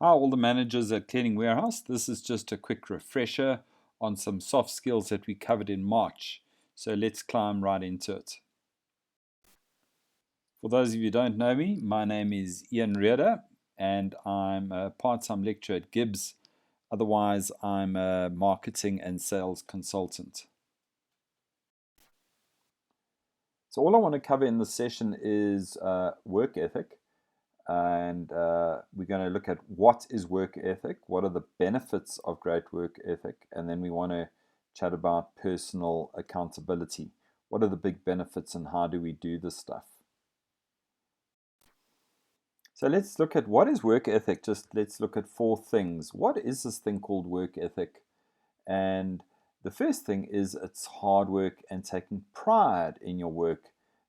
Hi, all the managers at Cleaning Warehouse. This is just a quick refresher on some soft skills that we covered in March. So let's climb right into it. For those of you who don't know me, my name is Ian Reeder and I'm a part-time lecturer at Gibbs. Otherwise, I'm a marketing and sales consultant. So all I want to cover in this session is work ethic. And we're going to look at what is work ethic, what are the benefits of great work ethic, and then we want to chat about personal accountability. What are the big benefits and how do we do this stuff? So let's look at what is work ethic. Just let's look at four things. What is this thing called work ethic? And the first thing is it's hard work and taking pride in your work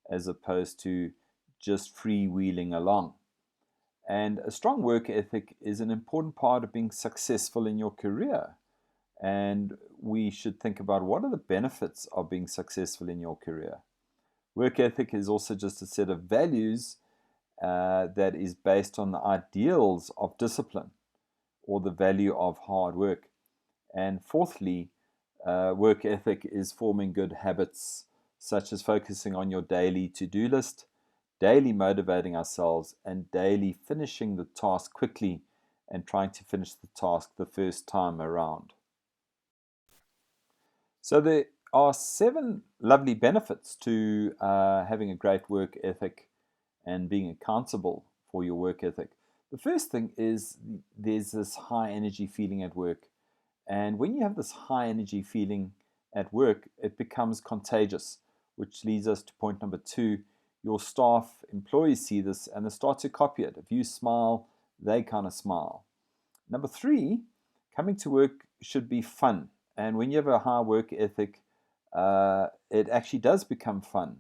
as opposed to just freewheeling along. And a strong work ethic is an important part of being successful in your career. And we should think about what are the benefits of being successful in your career. Work ethic is also just a set of values that is based on the ideals of discipline or the value of hard work. And fourthly, work ethic is forming good habits, such as focusing on your daily to-do list, daily motivating ourselves, and daily finishing the task quickly and trying to finish the task the first time around. So there are 7 lovely benefits to having a great work ethic and being accountable for your work ethic. The first thing is there's this high energy feeling at work. And when you have this high energy feeling at work, it becomes contagious, which leads us to point number 2. Your staff, employees see this and they start to copy it. If you smile, they kind of smile. Number 3, coming to work should be fun. And when you have a high work ethic, it actually does become fun.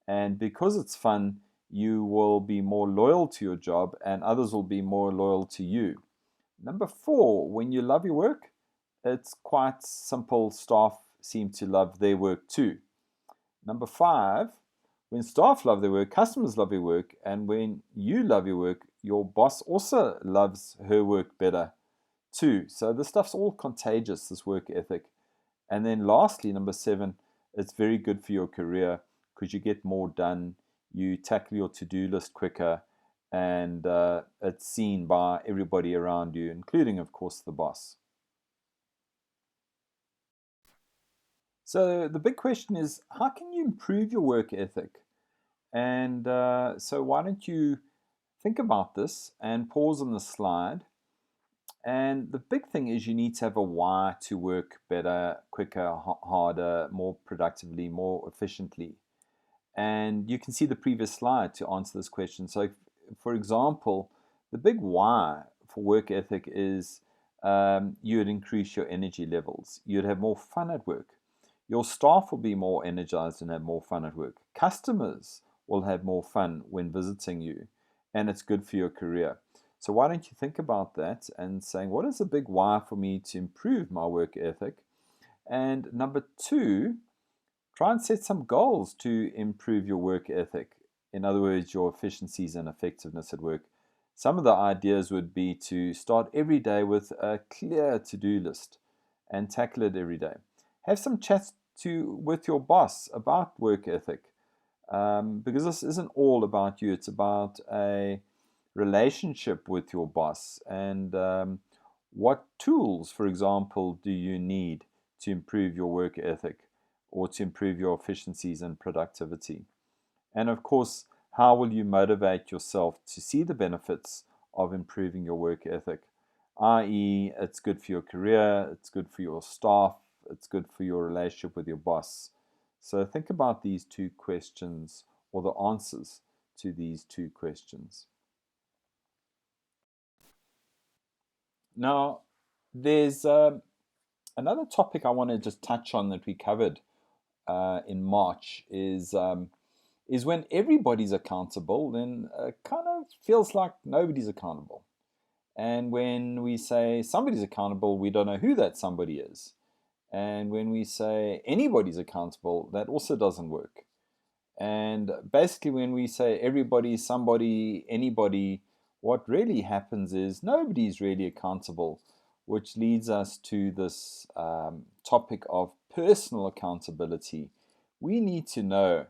And because it's fun, you will be more loyal to your job and others will be more loyal to you. Number 4, when you love your work, it's quite simple. Staff seem to love their work too. Number 5, when staff love their work, customers love your work, and when you love your work, your boss also loves her work better too. So this stuff's all contagious, this work ethic. And then lastly, number 7, it's very good for your career because you get more done, you tackle your to-do list quicker, and it's seen by everybody around you, including, of course, the boss. So the big question is, how can you improve your work ethic? And so why don't you think about this and pause on the slide. And the big thing is you need to have a why to work better, quicker, harder, more productively, more efficiently. And you can see the previous slide to answer this question. So, for example, the big why for work ethic is you would increase your energy levels. You'd have more fun at work. Your staff will be more energized and have more fun at work. Customers will have more fun when visiting you, and it's good for your career. So why don't you think about that and saying, what is a big why for me to improve my work ethic? And number 2, try and set some goals to improve your work ethic. In other words, your efficiencies and effectiveness at work. Some of the ideas would be to start every day with a clear to-do list and tackle it every day. Have some chats with your boss about work ethic, because this isn't all about you. It's about a relationship with your boss and what tools, for example, do you need to improve your work ethic or to improve your efficiencies and productivity? And of course, how will you motivate yourself to see the benefits of improving your work ethic? I.e., it's good for your career, it's good for your staff, it's good for your relationship with your boss. So think about these 2 questions or the answers to these 2 questions. Now, there's another topic I want to just touch on that we covered in March is when everybody's accountable, then it kind of feels like nobody's accountable. And when we say somebody's accountable, we don't know who that somebody is. And when we say anybody's accountable, that also doesn't work. And basically, when we say everybody, somebody, anybody, what really happens is nobody's really accountable, which leads us to this topic of personal accountability. We need to know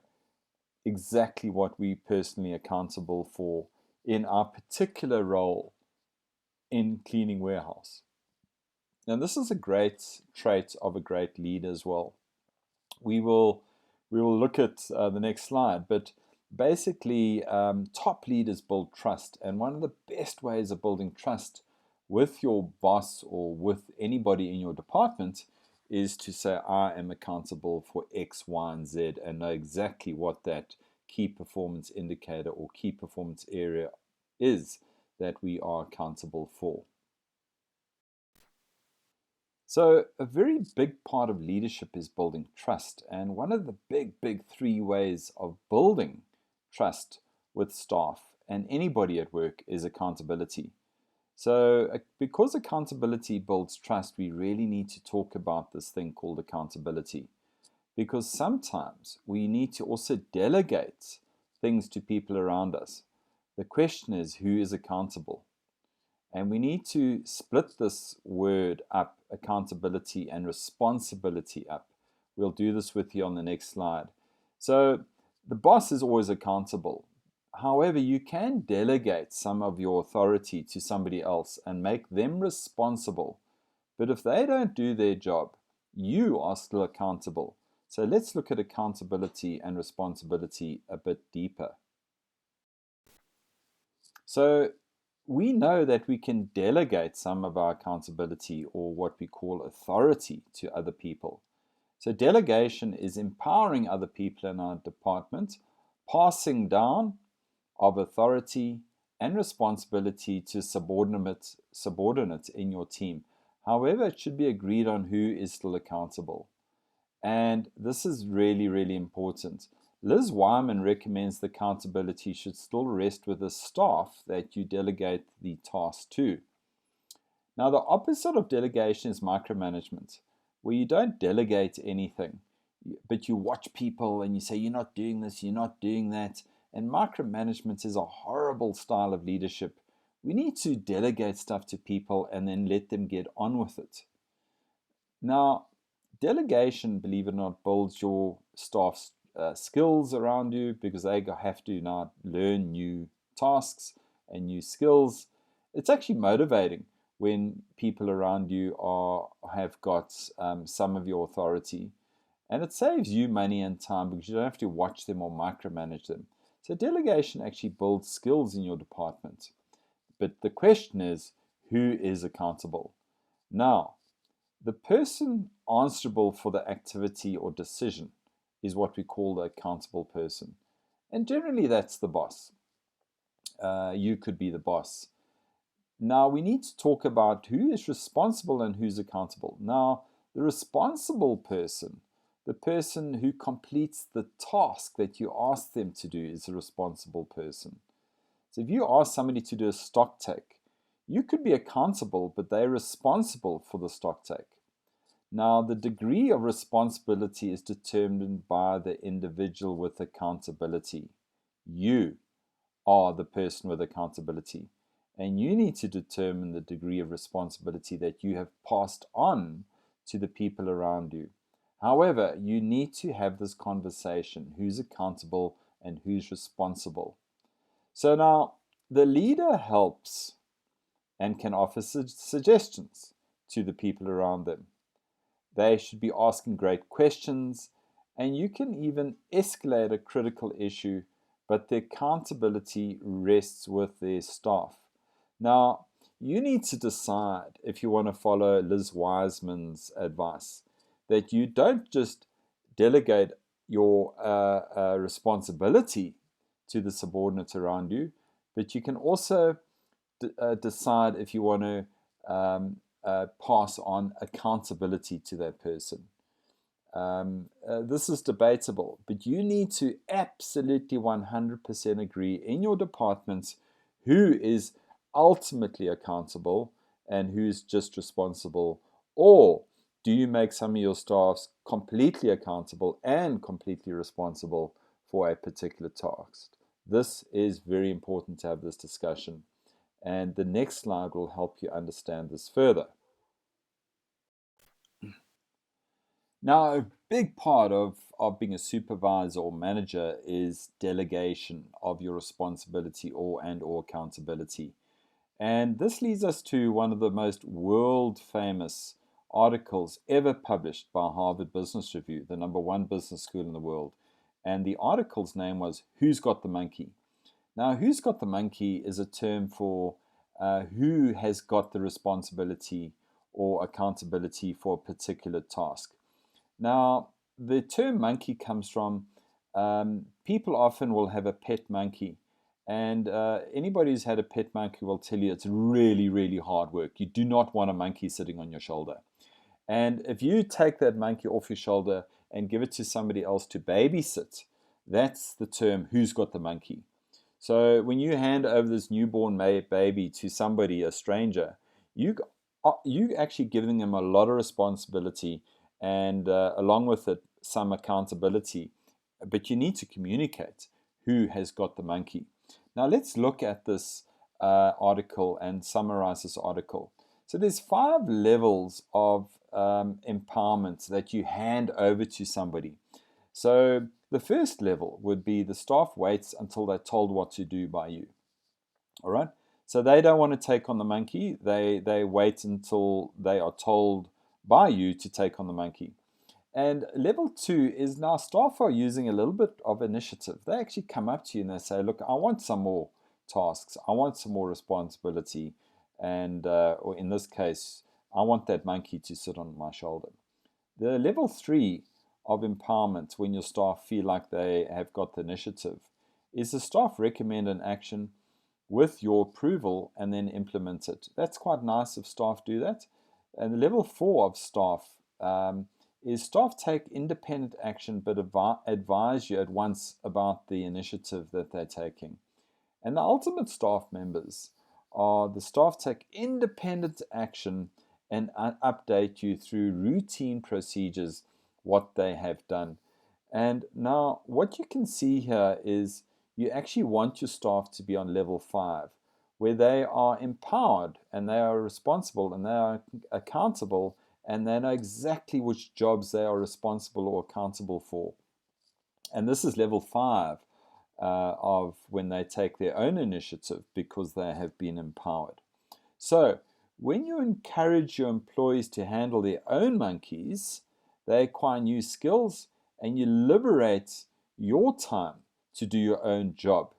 exactly what we're personally accountable for in our particular role in cleaning warehouse. Now, this is a great trait of a great leader as well. We will look at the next slide, but basically, top leaders build trust, and one of the best ways of building trust with your boss or with anybody in your department is to say, I am accountable for X, Y, and Z, and know exactly what that key performance indicator or key performance area is that we are accountable for. So, a very big part of leadership is building trust. And one of the big three ways of building trust with staff and anybody at work is accountability. So, because accountability builds trust, we really need to talk about this thing called accountability. Because sometimes we need to also delegate things to people around us. The question is, who is accountable? And we need to split this word up, accountability and responsibility up. We'll do this with you on the next slide. So the boss is always accountable. However, you can delegate some of your authority to somebody else and make them responsible. But if they don't do their job, you are still accountable. So let's look at accountability and responsibility a bit deeper. So we know that we can delegate some of our accountability or what we call authority to other people. So delegation is empowering other people in our department, passing down of authority and responsibility to subordinates in your team. However, it should be agreed on who is still accountable. And this is really important. Liz Wyman recommends the accountability should still rest with the staff that you delegate the task to. Now, the opposite of delegation is micromanagement, where you don't delegate anything, but you watch people and you say, you're not doing this, you're not doing that. And micromanagement is a horrible style of leadership. We need to delegate stuff to people and then let them get on with it. Now, delegation, believe it or not, builds your staff's skills around you because they have to now learn new tasks and new skills. It's actually motivating when people around you have got some of your authority, and it saves you money and time because you don't have to watch them or micromanage them. So delegation actually builds skills in your department. But the question is, who is accountable? Now, the person answerable for the activity or decision is what we call the accountable person. And generally that's the boss. You could be the boss. Now we need to talk about who is responsible and who's accountable. Now, the responsible person, the person who completes the task that you ask them to do, is a responsible person. So if you ask somebody to do a stock take, you could be accountable, but they're responsible for the stock take. Now, the degree of responsibility is determined by the individual with accountability. You are the person with accountability, and you need to determine the degree of responsibility that you have passed on to the people around you. However, you need to have this conversation, who's accountable and who's responsible. So now, the leader helps and can offer suggestions to the people around them. They should be asking great questions, and you can even escalate a critical issue, but the accountability rests with their staff. Now, you need to decide if you want to follow Liz Wiseman's advice, that you don't just delegate your responsibility to the subordinates around you, but you can also decide if you want to pass on accountability to that person. This is debatable, but you need to absolutely 100% agree in your departments who is ultimately accountable and who's just responsible, or do you make some of your staffs completely accountable and completely responsible for a particular task? This is very important to have this discussion. And the next slide will help you understand this further. Now, a big part of being a supervisor or manager is delegation of your responsibility or accountability. And this leads us to one of the most world famous articles ever published by Harvard Business Review, the #1 business school in the world. And the article's name was Who's Got the Monkey? Now, who's got the monkey is a term for who has got the responsibility or accountability for a particular task. Now, the term monkey comes from people often will have a pet monkey. And anybody who's had a pet monkey will tell you it's really, really hard work. You do not want a monkey sitting on your shoulder. And if you take that monkey off your shoulder and give it to somebody else to babysit, that's the term who's got the monkey. So when you hand over this newborn baby to somebody, a stranger, you actually giving them a lot of responsibility and along with it some accountability. But you need to communicate who has got the monkey. Now let's look at this article and summarize this article. So there's 5 levels of empowerment that you hand over to somebody. So the first level would be the staff waits until they're told what to do by you. All right. So they don't want to take on the monkey. They wait until they are told by you to take on the monkey. And level 2 is now staff are using a little bit of initiative. They actually come up to you and they say, look, I want some more tasks. I want some more responsibility. And or in this case, I want that monkey to sit on my shoulder. The level 3 of empowerment, when your staff feel like they have got the initiative, is the staff recommend an action with your approval and then implement it. That's quite nice if staff do that. And the level 4 of staff is staff take independent action but advise you at once about the initiative that they're taking. And the ultimate staff members are the staff take independent action and update you through routine procedures what they have done. And now what you can see here is you actually want your staff to be on level 5, where they are empowered and they are responsible and they are accountable and they know exactly which jobs they are responsible or accountable for. And this is level 5 of when they take their own initiative because they have been empowered. So when you encourage your employees to handle their own monkeys, they acquire new skills and you liberate your time to do your own job.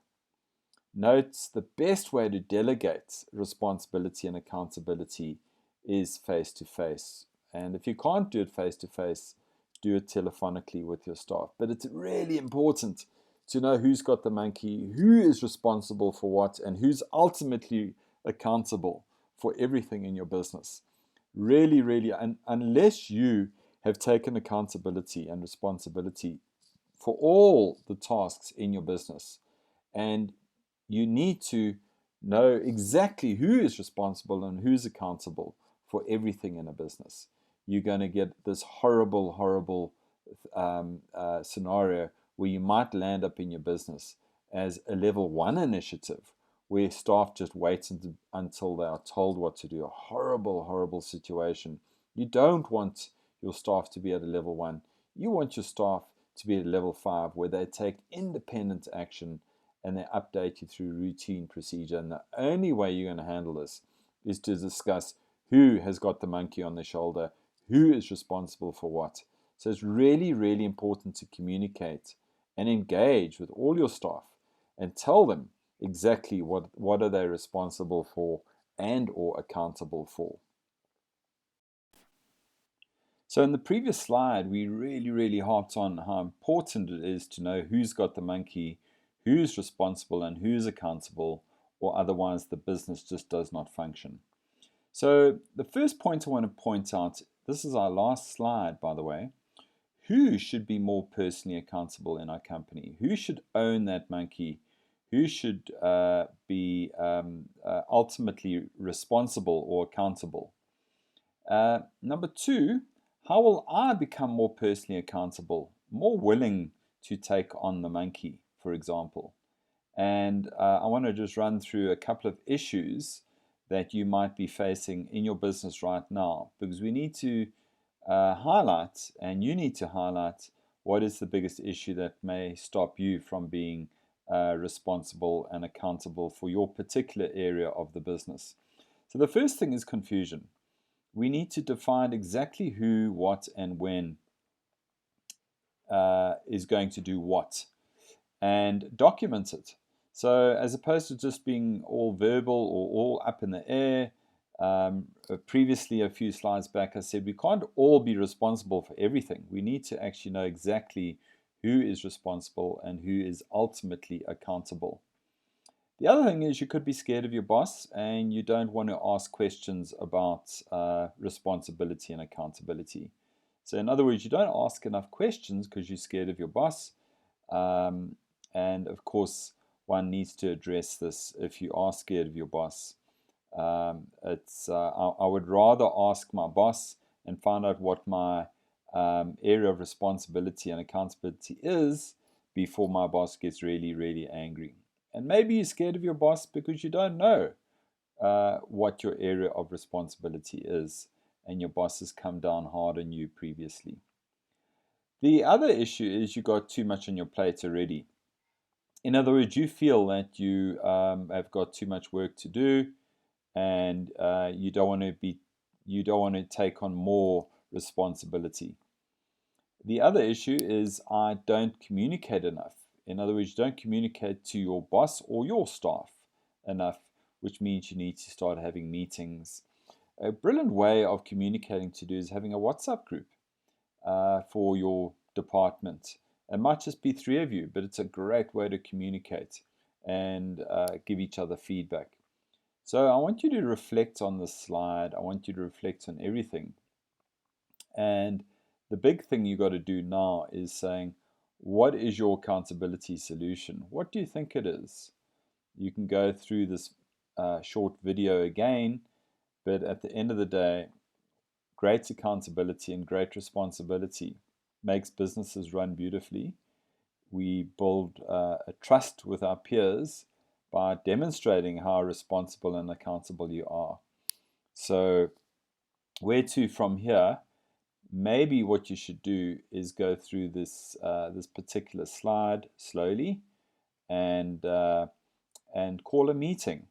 Note the best way to delegate responsibility and accountability is face to face. And if you can't do it face to face, do it telephonically with your staff. But it's really important to know who's got the monkey, who is responsible for what, and who's ultimately accountable for everything in your business. Really, really, and unless you have taken accountability and responsibility for all the tasks in your business, and you need to know exactly who is responsible and who's accountable for everything in a business, you're going to get this horrible, horrible scenario where you might land up in your business as a level 1 initiative where staff just wait until they are told what to do. A horrible, horrible situation. You don't want your staff to be at a level 1. You want your staff to be at level 5 where they take independent action and they update you through routine procedure. And the only way you're going to handle this is to discuss who has got the monkey on their shoulder, who is responsible for what. So it's really, really important to communicate and engage with all your staff and tell them exactly what are they responsible for and or accountable for. So in the previous slide, we really, really harped on how important it is to know who's got the monkey, who's responsible and who's accountable, or otherwise the business just does not function. So the first point I want to point out, this is our last slide, by the way. Who should be more personally accountable in our company? Who should own that monkey? Who should be ultimately responsible or accountable? Number 2, how will I become more personally accountable, more willing to take on the monkey, for example? And I want to just run through a couple of issues that you might be facing in your business right now, because we need to highlight, and you need to highlight, what is the biggest issue that may stop you from being responsible and accountable for your particular area of the business. So the first thing is confusion. We need to define exactly who, what, and when is going to do what, and document it. So as opposed to just being all verbal or all up in the air, previously, a few slides back, I said we can't all be responsible for everything. We need to actually know exactly who is responsible and who is ultimately accountable. The other thing is, you could be scared of your boss and you don't want to ask questions about responsibility and accountability. So in other words, you don't ask enough questions because you're scared of your boss. And of course, one needs to address this if you are scared of your boss. I would rather ask my boss and find out what my area of responsibility and accountability is before my boss gets really, really angry. And maybe you're scared of your boss because you don't know what your area of responsibility is, and your boss has come down hard on you previously. The other issue is you got too much on your plate already. In other words, you feel that you have got too much work to do, and you don't want to take on more responsibility. The other issue is I don't communicate enough. In other words, you don't communicate to your boss or your staff enough, which means you need to start having meetings. A brilliant way of communicating to do is having a WhatsApp group for your department. It might just be 3 of you, but it's a great way to communicate and give each other feedback. So I want you to reflect on this slide. I want you to reflect on everything. And the big thing you got to do now is saying, what is your accountability solution? What do you think it is? You can go through this short video again, but at the end of the day, great accountability and great responsibility makes businesses run beautifully. We build a trust with our peers by demonstrating how responsible and accountable you are. So where to from here? Maybe what you should do is go through this particular slide slowly, and call a meeting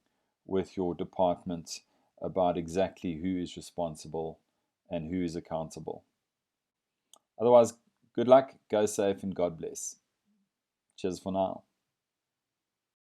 with your department about exactly who is responsible and who is accountable. Otherwise, good luck, go safe, and God bless. Cheers for now.